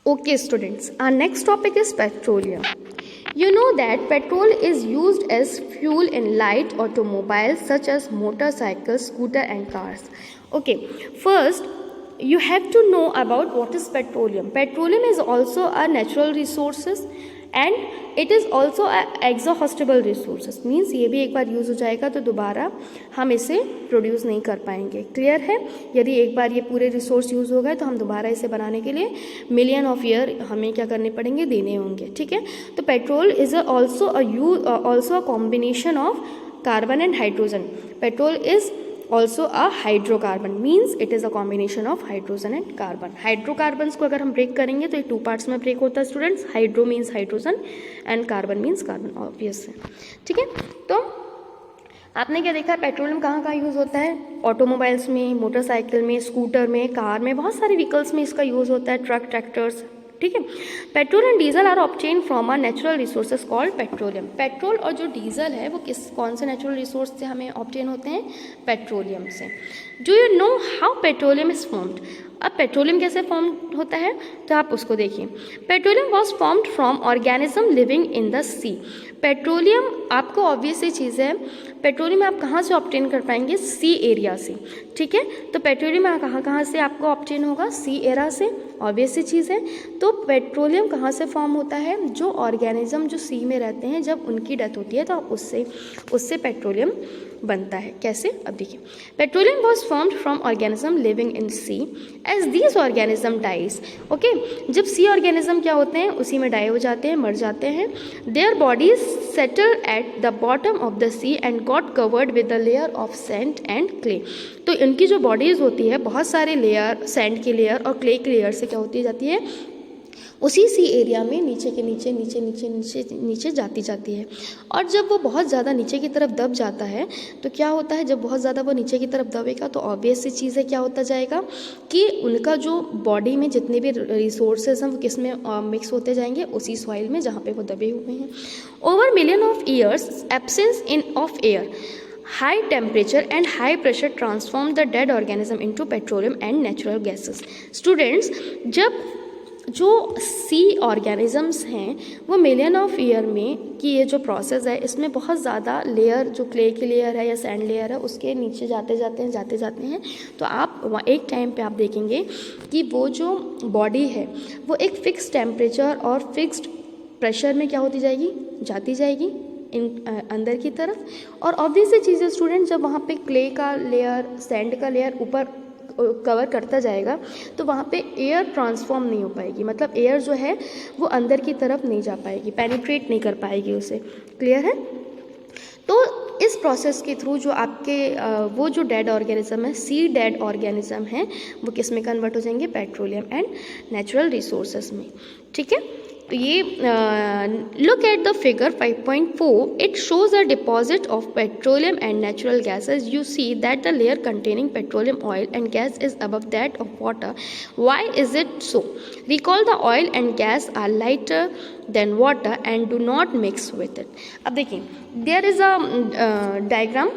Okay, students, our next topic is petroleum. You know that petrol is used as fuel in light automobiles such as motorcycles, scooter and cars. Okay, first you have to know about what is petroleum. Petroleum is also a natural resources and it is also a exhaustible resources. Means ये भी एक बार use हो जाएगा तो दोबारा हम इसे produce नहीं कर पाएंगे. क्लियर है? यदि एक बार ये पूरे रिसोर्स यूज़ हो गए तो हम दोबारा इसे बनाने के लिए मिलियन ऑफ ईयर हमें क्या करने पड़ेंगे, देने होंगे. ठीक है. तो petrol is also a combination of carbon and hydrogen. Petrol is also a hydrocarbon, means it is a combination of hydrogen and carbon. Hydrocarbons को अगर हम ब्रेक करेंगे तो ये 2 पार्ट्स में ब्रेक होता है students. Hydro means hydrogen and carbon means carbon, obvious है. ठीक है. तो आपने क्या देखा, पेट्रोलियम कहाँ कहाँ यूज़ होता है? ऑटोमोबाइल्स में, मोटरसाइकिल में, स्कूटर में, कार में, बहुत सारे व्हीकल्स में इसका यूज़ होता है. Truck, tractors. ठीक है. Petrol and diesel are obtain from a natural resources called petroleum. Petrol और जो डीजल है वो कौन से नेचुरल रिसोर्स से हमें ऑब्टेन होते हैं? पेट्रोलियम से. Do you know how petroleum is formed? अब पेट्रोलियम कैसे फॉर्म होता है तो आप उसको देखिए. Petroleum was formed from organism living in the sea. Petroleum आपको ऑब्वियस सी चीज़ है, पेट्रोलियम आप कहाँ से ऑब्टेन कर पाएंगे? सी एरिया से. ठीक है. तो पेट्रोलियम कहाँ से आपको ऑब्टेन होगा? सी एरिया से. ऑब्वियस सी चीज़ है. तो पेट्रोलियम कहाँ से फॉर्म होता है? जो ऑर्गेनिज्म जो सी में रहते हैं जब उनकी डेथ होती है तो उससे पेट्रोलियम बनता है. कैसे? अब देखिए. Petroleum was formed from organism living in sea as these organism dies. Okay. जब सी ऑर्गेनिज्म क्या होते हैं, उसी में डाई हो जाते हैं, मर जाते हैं. Their bodies settle at the bottom of the sea and got covered with the layer of sand and clay. तो इनकी जो बॉडीज़ होती है, बहुत सारे लेयर, सैंड की लेयर और क्ले की लेयर से क्या होती जाती है, उसी सी एरिया में नीचे के नीचे जाती है. और जब वो बहुत ज़्यादा नीचे की तरफ दब जाता है तो क्या होता है, जब बहुत ज़्यादा वो नीचे की तरफ दबेगा तो ऑब्वियस सी चीज़ है क्या होता जाएगा कि उनका जो बॉडी में जितने भी रिसोर्सेज हैं वो किस में मिक्स होते जाएंगे? उसी सॉइल में जहाँ पे वो दबे हुए हैं. Over million of years absence of air, high temperature and high pressure transform the dead organism into petroleum and natural gases. Students, जब जो सी ऑर्गेनिजम्स हैं वो मिलियन ऑफ ईयर में कि ये जो प्रोसेस है इसमें बहुत ज़्यादा लेयर, जो क्ले की लेयर है या सैंड लेयर है, उसके नीचे जाते जाते हैं तो आप एक टाइम पे आप देखेंगे कि वो जो बॉडी है वो एक फिक्स टेम्परेचर और फिक्स्ड प्रेशर में क्या होती जाएगी? जाती जाएगी अंदर की तरफ. और ऑब्वियस सी चीज़ है स्टूडेंट, जब वहाँ पे क्ले का लेयर, सैंड का लेयर ऊपर कवर करता जाएगा तो वहाँ पे एयर ट्रांसफॉर्म नहीं हो पाएगी. मतलब एयर जो है वो अंदर की तरफ नहीं जा पाएगी, पेनिट्रेट नहीं कर पाएगी उसे. क्लियर है? तो इस प्रोसेस के थ्रू जो आपके वो जो डेड ऑर्गेनिज्म है, सी डेड ऑर्गेनिज्म है, वो किस में कन्वर्ट हो जाएंगे? पेट्रोलियम एंड नेचुरल रिसोर्सेज में. ठीक है. तो ये look at the figure 5.4. It shows a deposit of petroleum and natural gases. You see that the layer containing petroleum oil and gas is above that of water. Why is it so? Recall the oil and gas are lighter than water and do not mix with it. अब देखिए, there is a diagram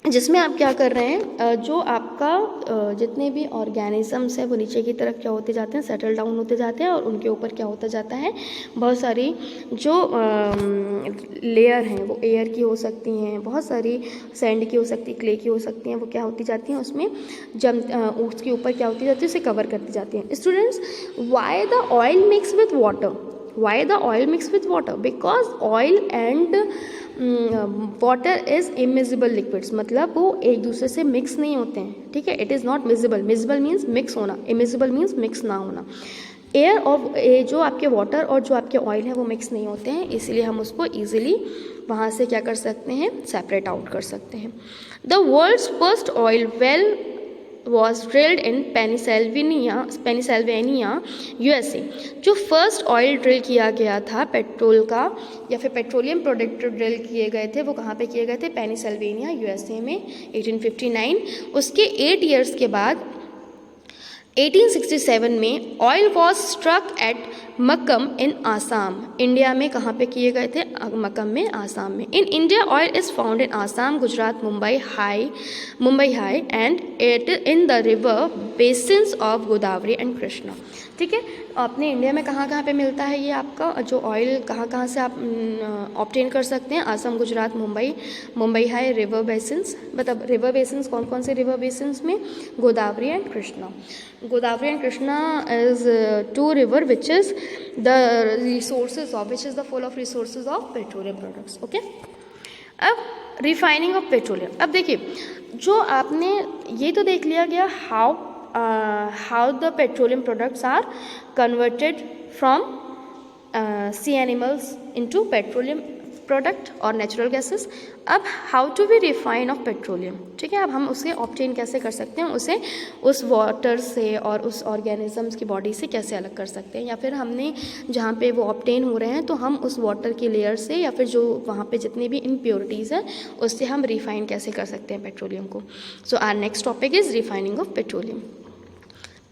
जिसमें आप क्या कर रहे हैं, जो आपका जितने भी ऑर्गेनिजम्स हैं वो नीचे की तरफ क्या होते जाते हैं? सेटल डाउन होते जाते हैं और उनके ऊपर क्या होता जाता है? बहुत सारी जो लेयर हैं वो एयर की हो सकती हैं, बहुत सारी सैंड की हो सकती है, क्ले की हो सकती हैं, वो क्या होती जाती हैं उसमें उसके ऊपर क्या होती जाती है? उसे कवर करती जाती हैं. Students, why the oil mix with water? Why the oil mixed with water? Because oil and water is immiscible liquids. मतलब वो एक दूसरे से मिक्स नहीं होते हैं. ठीक है. It is not miscible. Miscible means mix होना, इमिसिबल मीन्स मिक्स ना होना. एयर और जो आपके वाटर और जो आपके ऑयल है वो मिक्स नहीं होते हैं, इसलिए हम उसको ईजिली वहाँ से क्या कर सकते हैं? सेपरेट आउट कर सकते हैं. The world's first oil well was drilled in Pennsylvania USA. जो फर्स्ट ऑयल ड्रिल किया गया था पेट्रोल का या फिर पेट्रोलियम प्रोडक्ट ड्रिल किए गए थे वो कहाँ पे किए गए थे? पेनिसिल्वेनिया USA में 1859. उसके 8 ईयर्स के बाद 1867 में oil was struck at Makum in Assam. India में कहाँ पे किए गए थे? मक्कम में, आसाम में. In India oil is found in Assam, Gujarat, Mumbai high and it in the river basins of Godavari and Krishna. ठीक है। अपने इंडिया में कहाँ कहाँ पे मिलता है ये आपका जो ऑयल, कहाँ कहाँ से आप ऑब्टेन कर सकते हैं? असम, गुजरात, मुंबई है रिवर बेसिन्स, मतलब रिवर बेसिन्स कौन कौन से रिवर बेसिन्स में? Godavari and Krishna. Godavari and Krishna is two river which is the resources of, which is the full of resources of petroleum products. Okay, अब रिफाइनिंग ऑफ पेट्रोलियम। अब देखिए, जो आपने ये तो देख लिया गया how the petroleum products are converted from sea animals into petroleum product और natural gases। अब how to be refine of petroleum, ठीक है। अब हम उसे ऑब्टेन कैसे कर सकते हैं, उसे उस वाटर से और उस ऑर्गेनिजम्स की बॉडी से कैसे अलग कर सकते हैं, या फिर हमने जहाँ पे वो ऑब्टेन हो रहे हैं तो हम उस वाटर की लेयर से या फिर जो वहाँ पे जितनी भी इम्प्योरिटीज़ हैं उससे हम रिफाइन कैसे कर सकते हैं पेट्रोलियम को। So our next topic is refining of petroleum.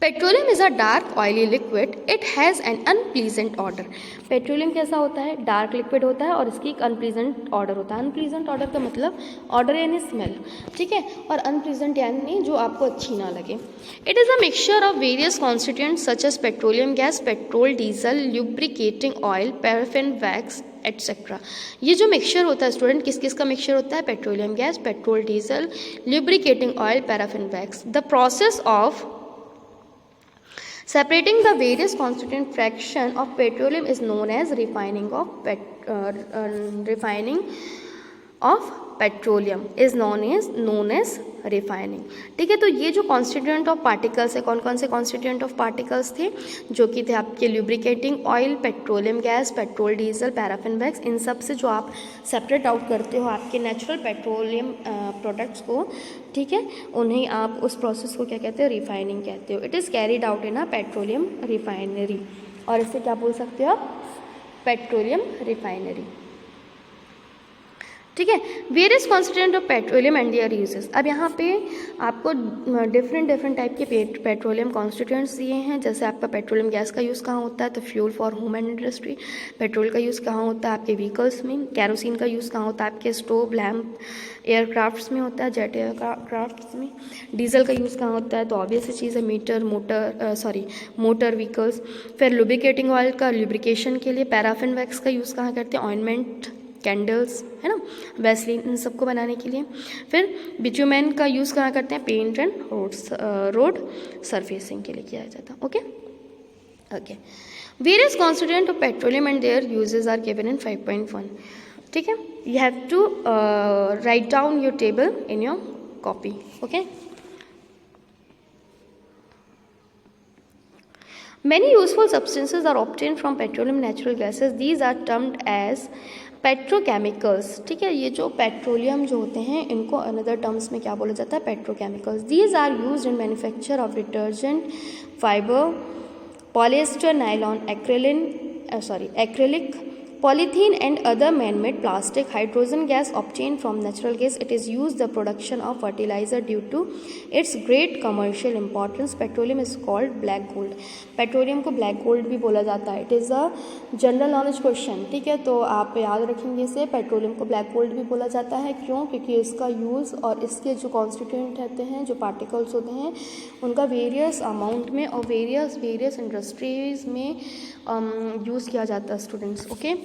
Petroleum is a dark oily liquid, it has an unpleasant odour. Petroleum कैसा होता है? डार्क लिक्विड होता है और इसकी एक अनप्लीजेंट ऑर्डर होता है। अनप्लीजेंट ऑर्डर का मतलब ऑर्डर यानी स्मेल, ठीक है, और अनप्लीजेंट यानी जो आपको अच्छी ना लगे। It is a mixture of various constituents such as petroleum gas, petrol, diesel, lubricating oil, paraffin, wax etcetera. ये जो मिक्सचर होता है स्टूडेंट, किस किस का मिक्सचर होता है? Petroleum gas, petrol, diesel, lubricating oil, paraffin, wax. The process of separating the various constituent fraction of petroleum is known as refining of petroleum is known as refining, ठीक है। तो ये जो कॉन्स्टिट्यूएंट ऑफ पार्टिकल्स है, कौन कौन से constituent of particles थे? जो कि थे आपके lubricating oil, petroleum gas, petrol, diesel, paraffin, wax. इन सब से जो आप सेपरेट आउट करते हो आपके नेचुरल पेट्रोलियम प्रोडक्ट्स को, ठीक है, उन्हें आप उस प्रोसेस को क्या कहते हो? रिफाइनिंग कहते हो। It is carried out in a petroleum refinery, और इसे क्या बोल सकते हो आप? पेट्रोलियम रिफाइनरी, ठीक है। Various constituent of petroleum and their uses. अब यहाँ पे आपको डिफरेंट टाइप के पेट्रोलियम कॉन्स्टिट्यूएंट्स दिए हैं। जैसे आपका पेट्रोलियम गैस का यूज़ कहाँ होता है? तो fuel for Hume and industry. Petrol का यूज़ कहाँ होता है? आपके व्हीकल्स में। कैरोसिन का यूज़ कहाँ होता है? आपके स्टोव, लैम्प, एयरक्राफ्ट्स में होता है, जेट एयरक्राफ्ट्स में। डीजल का यूज़ कहाँ होता है? तो ऑब्वियस चीज़ है मोटर व्हीकल्स। फिर लुब्रिकेटिंग ऑयल का लुब्रिकेशन के लिए। पैराफिन वैक्स का यूज़ कहाँ करते हैं? ऑइंटमेंट, कैंडल्स, है ना, वैसलीन, इन सबको बनाने के लिए। फिर बिटुमेन का यूज़ कहाँ करते हैं? पेंट एंड रोड सरफेसिंग के लिए किया जाता है। Okay, various constituent of petroleum and their uses are given in 5.1, ठीक है। You have to write down your table in your copy. Okay, many useful substances are obtained from petroleum natural gases. These are termed as petrochemicals, ठीक है। ये जो petroleum जो होते हैं इनको अनदर टर्म्स में क्या बोला जाता है? Petrochemicals. These are used in manufacture of detergent, fibre, polyester, nylon, acrylic, polythene and other man-made plastic. Hydrogen gas obtained from natural gas. It is used the production of fertilizer due to its great commercial importance. Petroleum is called black gold. Petroleum को black gold भी बोला जाता है। It is a general knowledge question, ठीक है, तो आप याद रखेंगे इसे। पेट्रोलियम को ब्लैक गोल्ड भी बोला जाता है, क्यों? क्योंकि इसका यूज़ और इसके जो कॉन्स्टिट्यूएंट रहते हैं, जो पार्टिकल्स होते हैं, उनका वेरियस अमाउंट में और वेरियस इंडस्ट्रीज़ में यूज़ किया जाता है students. Okay,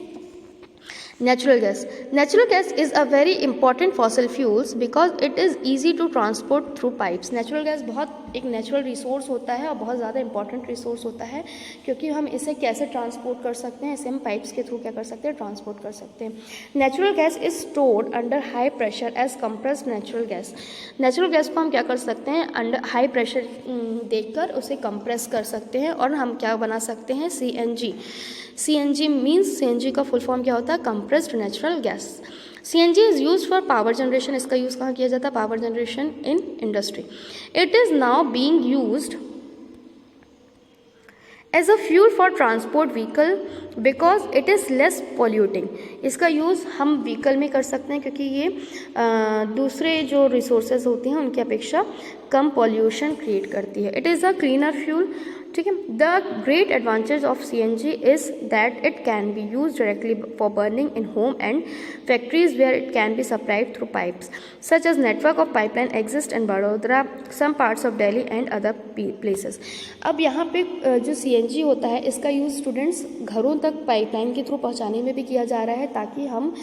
Natural gas is a very important fossil fuels because it is easy to transport through pipes. Natural gas बहुत एक नेचुरल रिसोर्स होता है और बहुत ज़्यादा इंपॉर्टेंट रिसोर्स होता है, क्योंकि हम इसे कैसे ट्रांसपोर्ट कर सकते हैं? इसे हम पाइप्स के थ्रू क्या कर सकते हैं? ट्रांसपोर्ट कर सकते हैं। Natural gas is stored under high pressure as compressed natural gas. Natural gas को हम क्या कर सकते हैं? अंडर हाई प्रेशर देकर उसे कंप्रेस कर सकते हैं और हम क्या बना सकते हैं? CNG मीन्स, CNG का फुल फॉर्म क्या होता है? Compressed natural gas. CNG is use for power generation. इसका यूज़ कहाँ किया जाता है? Power generation in industry. It is now being used as a fuel for transport vehicle because it is less polluting. इसका use हम vehicle में कर सकते हैं क्योंकि ये दूसरे जो रिसोर्सेज होते हैं उनकी अपेक्षा कम पॉल्यूशन क्रिएट करती है। It is a cleaner fuel ठीक है। The great advantage of CNG is that it can be use directly for burning in home and factories where it can be supplied through pipes such as network of pipeline exist in Vadodara, some parts of Delhi and other places. अब यहाँ पे जो CNG होता है इसका use students घरों तक pipeline के थ्रू पहुँचाने में भी किया जा रहा है, ताकि हम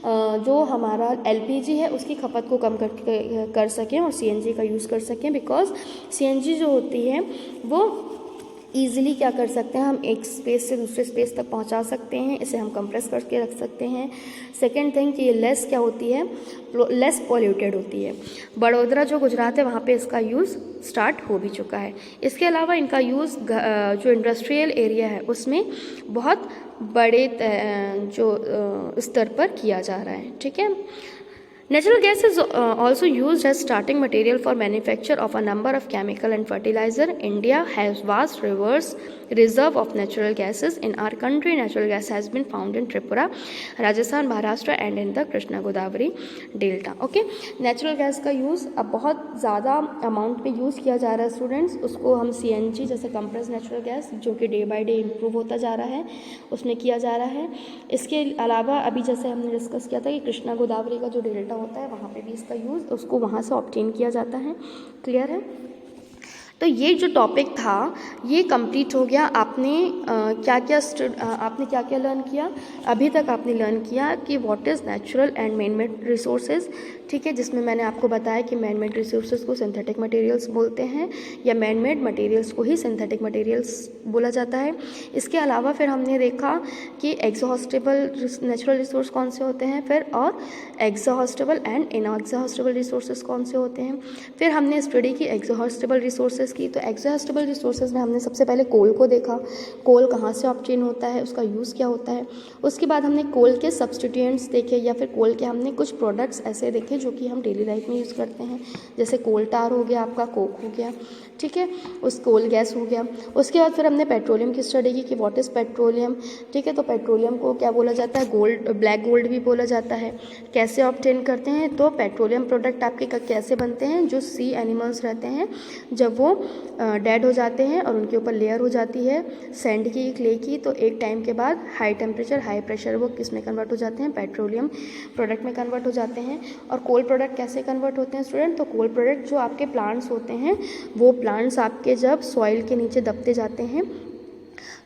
जो हमारा LPG है उसकी खपत को कम कर सकें और CNG का यूज़ कर सकें। बिकॉज CNG जो होती है वो ईज़िली क्या कर सकते हैं, हम एक स्पेस से दूसरे स्पेस तक पहुंचा सकते हैं, इसे हम कंप्रेस करके रख सकते हैं। सेकंड थिंग कि ये लेस क्या होती है, लेस पॉल्यूटेड होती है। बड़ोदरा जो गुजरात है वहाँ पे इसका यूज़ स्टार्ट हो भी चुका है। इसके अलावा इनका यूज़ जो इंडस्ट्रियल एरिया है उसमें बहुत बड़े जो स्तर पर किया जा रहा है, ठीक है। Natural gas is also used as starting material for manufacture of a number of chemical and fertilizer. India has vast reserve of natural gases. In our country, natural gas has been found in Tripura, Rajasthan, Maharashtra and in the Krishna Godavari Delta. Okay, natural gas का use अब बहुत ज़्यादा amount में use किया जा रहा है students. उसको हम CNG जैसे कंप्रेस नेचुरल गैस जो कि डे बाय डे इम्प्रूव होता जा रहा है उसमें किया जा रहा है। इसके अलावा अभी जैसे हमने डिस्कस किया था कि कृष्णा गोदावरी का जो डेल्टा होता है वहाँ पे भी इसका यूज़ उसको वहाँ से ऑब्टेन किया जाता है। क्लियर है? तो ये जो टॉपिक था ये कंप्लीट हो गया। आपने क्या क्या लर्न किया? अभी तक आपने लर्न किया कि what is natural and man made resources, ठीक है, जिसमें मैंने आपको बताया कि मैन मेड रिसोर्सेज को सिंथेटिक मटेरियल्स बोलते हैं या मैन मेड मटेरियल्स को ही सिंथेटिक मटेरियल्स बोला जाता है। इसके अलावा फिर हमने देखा कि एग्जॉस्टेबल नेचुरल रिसोर्स कौन से होते हैं, फिर और एग्जॉस्टेबल एंड इनएग्जॉस्टेबल रिसोर्सेज कौन से होते हैं। फिर हमने स्टडी की एग्जॉस्टेबल रिसोर्सेज की। तो एग्जॉस्टेबल रिसोर्सेज में हमने सबसे पहले कोल को देखा, कोल कहाँ से ऑब्टेन होता है, उसका यूज़ क्या होता है। उसके बाद हमने कोल के सब्सटीट्यूएंट्स देखे या फिर कोल के हमने कुछ प्रोडक्ट्स ऐसे देखे जो कि हम डेली लाइफ में यूज़ करते हैं, जैसे कोल टार हो गया, आपका कोक हो गया, ठीक है, उस कोल गैस हो गया। उसके बाद फिर हमने पेट्रोलियम की स्टडी की कि व्हाट इज़ पेट्रोलियम, ठीक है। तो पेट्रोलियम को क्या बोला जाता है, गोल्ड, ब्लैक गोल्ड भी बोला जाता है। कैसे ऑब्टेन करते हैं, तो पेट्रोलियम प्रोडक्ट आपके कैसे बनते हैं, जो सी एनिमल्स रहते हैं जब वो डेड हो जाते हैं और उनके ऊपर लेयर हो जाती है सैंड की, क्ले की, तो एक टाइम के बाद हाई टेम्परेचर हाई प्रेशर वो किस में कन्वर्ट हो जाते हैं, पेट्रोलियम प्रोडक्ट में कन्वर्ट हो जाते हैं। और कोल प्रोडक्ट कैसे कन्वर्ट होते हैं स्टूडेंट, तो कोल प्रोडक्ट जो आपके प्लांट्स होते हैं वो प्लांट्स आपके जब सॉइल के नीचे दबते जाते हैं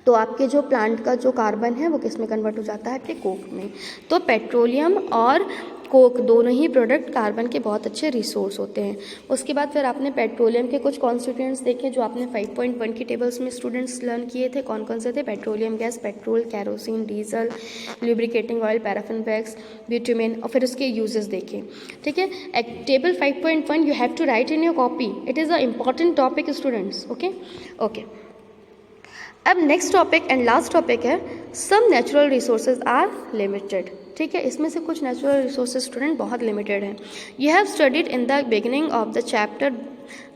तो आपके जो प्लांट का जो कार्बन है वो किस में कन्वर्ट हो जाता है, आपके कोक में। तो पेट्रोलियम और कोक दोनों ही प्रोडक्ट कार्बन के बहुत अच्छे रिसोर्स होते हैं। उसके बाद फिर आपने पेट्रोलियम के कुछ कॉन्स्टिट्यूएंट्स देखे जो आपने 5.1 की टेबल्स में स्टूडेंट्स लर्न किए थे। कौन कौन से थे, petroleum gas, petrol, kerosene, diesel, lubricating oil, paraffin wax, bitumen, और फिर उसके यूजेस देखे, ठीक है। Table 5.1 you have to write in your copy, it is a important topic students. Okay. अब next topic and last topic है some natural resources are limited, ठीक है। इसमें से कुछ नेचुरल रिसोर्सेज स्टूडेंट बहुत लिमिटेड हैं। You have studied in the beginning of the chapter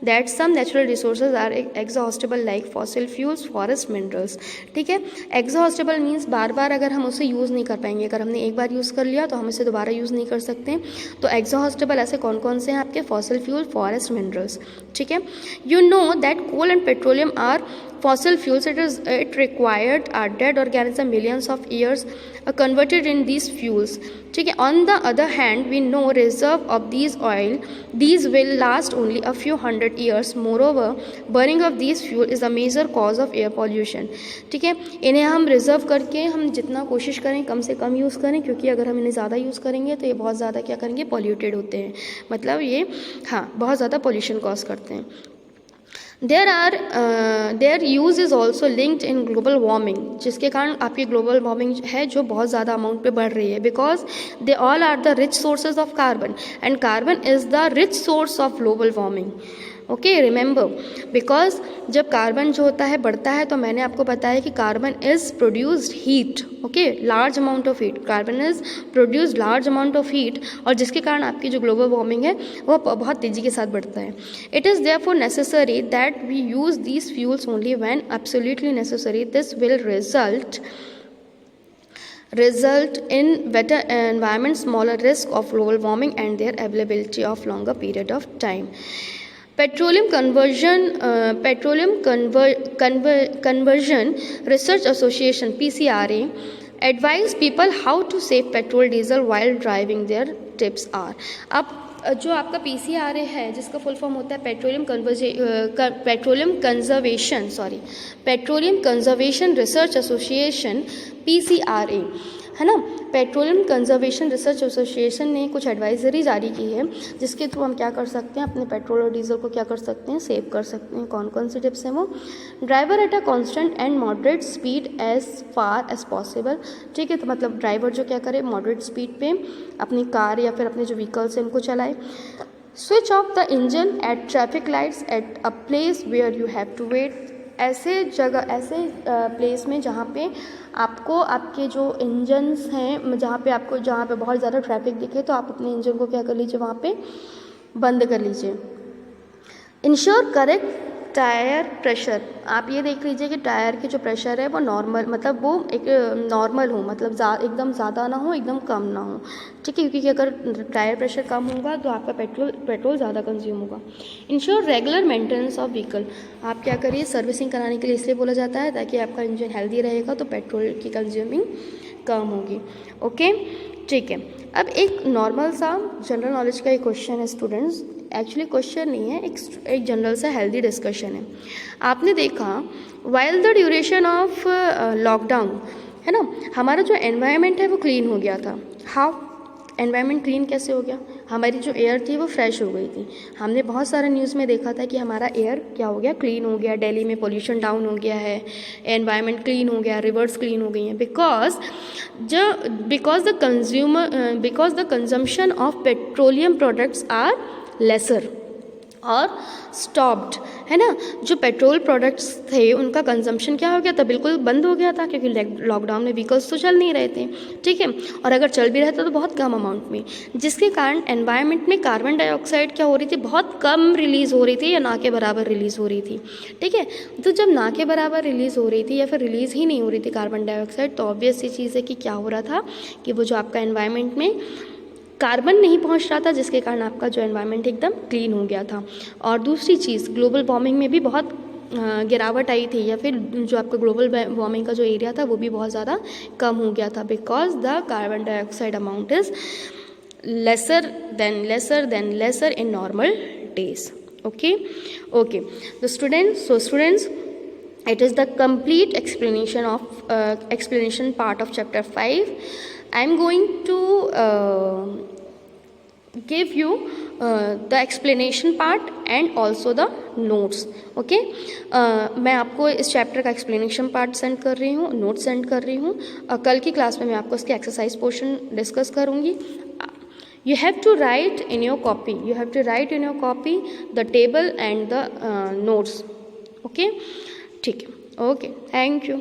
that some natural resources are exhaustible like fossil fuels, forest minerals, ठीक है। exhaustible means बार बार अगर हम उसे यूज़ नहीं कर पाएंगे, अगर हमने एक बार यूज़ कर लिया तो हम इसे दोबारा यूज़ नहीं कर सकते। तो exhaustible ऐसे कौन कौन से हैं आपके, fossil fuel, forest minerals, ठीक है। you know that coal and petroleum are fossil fuels, it required our dead organism millions of years converted in these fuels, ठीक है। on the other hand we know reserve of these will last only a few hundred years. Moreover, burning of these fuel is a major cause of air pollution, ठीक है। इन्हें हम reserve करके हम जितना कोशिश करें कम से कम यूज़ करें, क्योंकि अगर हम इन्हें ज़्यादा यूज़ करेंगे तो ये बहुत ज़्यादा क्या करेंगे, पॉल्यूटेड होते हैं, मतलब ये बहुत ज़्यादा पॉल्यूशन कॉज करते हैं। There use is also linked in global warming, जिसके कारण आपकी ग्लोबल वार्मिंग है जो बहुत ज़्यादा अमाउंट पे बढ़ रही है, because they all are the rich sources of carbon and carbon is the rich source of global warming. Okay, remember, because जब कार्बन जो होता है बढ़ता है तो मैंने आपको बताया कि carbon is produced heat, okay, large amount of heat, carbon is produced large amount of heat, और जिसके कारण आपकी जो ग्लोबल वार्मिंग है वो बहुत तेज़ी के साथ बढ़ता है। It is therefore necessary that we use these fuels only when absolutely necessary. This will result in better environment, smaller risk of global warming and their availability of longer period of time. Conversion Research Association (PCRA) advise people how to save petrol diesel while driving. Their tips are. अब जो आपका PCRA है, जिसका full form होता है petroleum conservation research association, PCRA, है ना। Petroleum conservation research association ने कुछ एडवाइजरी जारी की है, जिसके थ्रू हम क्या कर सकते हैं, अपने पेट्रोल और डीजल को क्या कर सकते हैं, सेव कर सकते हैं। कौन कौन सी टिप्स हैं वो? Driver at a constant and moderate speed as far as possible. ठीक है, तो मतलब ड्राइवर जो क्या करे, मॉडरेट स्पीड पे अपनी कार या फिर अपने जो व्हीकल्स हैं उनको चलाए। Switch off the engine at traffic lights at a place where you have to wait. ऐसे प्लेस में जहाँ पे आपको आपके जो इंजन्स हैं, जहाँ पे बहुत ज़्यादा ट्रैफिक दिखे, तो आप अपने इंजन को क्या कर लीजिए, वहाँ पे बंद कर लीजिए। Ensure correct tyre pressure. आप ये देख लीजिए कि टायर की जो प्रेशर है वो नॉर्मल, मतलब वो एक नॉर्मल हो, मतलब एकदम ज़्यादा ना हो, एकदम कम ना हो। ठीक है, क्योंकि अगर टायर प्रेशर कम होगा तो आपका पेट्रोल ज़्यादा कंज्यूम होगा। Ensure regular maintenance of vehicle. आप क्या करिए, सर्विसिंग कराने के लिए इसलिए बोला जाता है ताकि आपका इंजन हेल्दी रहेगा, तो पेट्रोल की कंज्यूमिंग कम होगी। ओके, ठीक है। अब एक नॉर्मल सा जनरल नॉलेज का एक क्वेश्चन है स्टूडेंट्स, एक्चुअली क्वेश्चन नहीं है, एक जनरल सा हेल्दी डिस्कशन है। आपने देखा while the duration of lockdown, है ना, हमारा जो एनवायरनमेंट है वो क्लीन हो गया था। हाउ? एनवायरनमेंट क्लीन कैसे हो गया? हमारी जो एयर थी वो फ्रेश हो गई थी। हमने बहुत सारे न्यूज़ में देखा था कि हमारा एयर क्या हो गया, क्लीन हो गया। दिल्ली में पोल्यूशन डाउन हो गया है, एनवायरनमेंट क्लीन हो गया, रिवर्स क्लीन हो गई हैं, because the consumption of petroleum products are lesser और स्टॉप्ड, है ना। जो पेट्रोल प्रोडक्ट्स थे उनका कंजम्पशन क्या हो गया था, बिल्कुल बंद हो गया था, क्योंकि लॉकडाउन में व्हीकल्स तो चल नहीं रहे थे। ठीक है, और अगर चल भी रहे थे तो बहुत कम अमाउंट में, जिसके कारण एनवायरनमेंट में कार्बन डाइऑक्साइड क्या हो रही थी, बहुत कम रिलीज़ हो रही थी, या ना के बराबर रिलीज़ हो रही थी। ठीक है, तो जब ना के बराबर रिलीज़ हो रही थी या फिर रिलीज़ ही नहीं हो रही थी कार्बन डाइऑक्साइड, तो ऑब्वियस सी चीज़ है कि क्या हो रहा था कि वो जो आपका एनवायरनमेंट में कार्बन नहीं पहुंच रहा था, जिसके कारण आपका जो एनवायरनमेंट एकदम क्लीन हो गया था। और दूसरी चीज़, ग्लोबल वार्मिंग में भी बहुत गिरावट आई थी, या फिर जो आपका ग्लोबल वार्मिंग का जो एरिया था वो भी बहुत ज़्यादा कम हो गया था, because the carbon dioxide amount is lesser then in normal days. Okay, the students, it is the complete explanation part of chapter 5. I am going to give you the explanation part and also the notes. Okay, मैं आपको इस chapter का explanation part send कर रही हूँ, note send कर रही हूँ। कल की क्लास में मैं आपको इसके एक्सरसाइज पोर्शन डिस्कस करूँगी। You have to write in your copy the table and the notes. Okay, ठीक है, ओके, थैंक यू।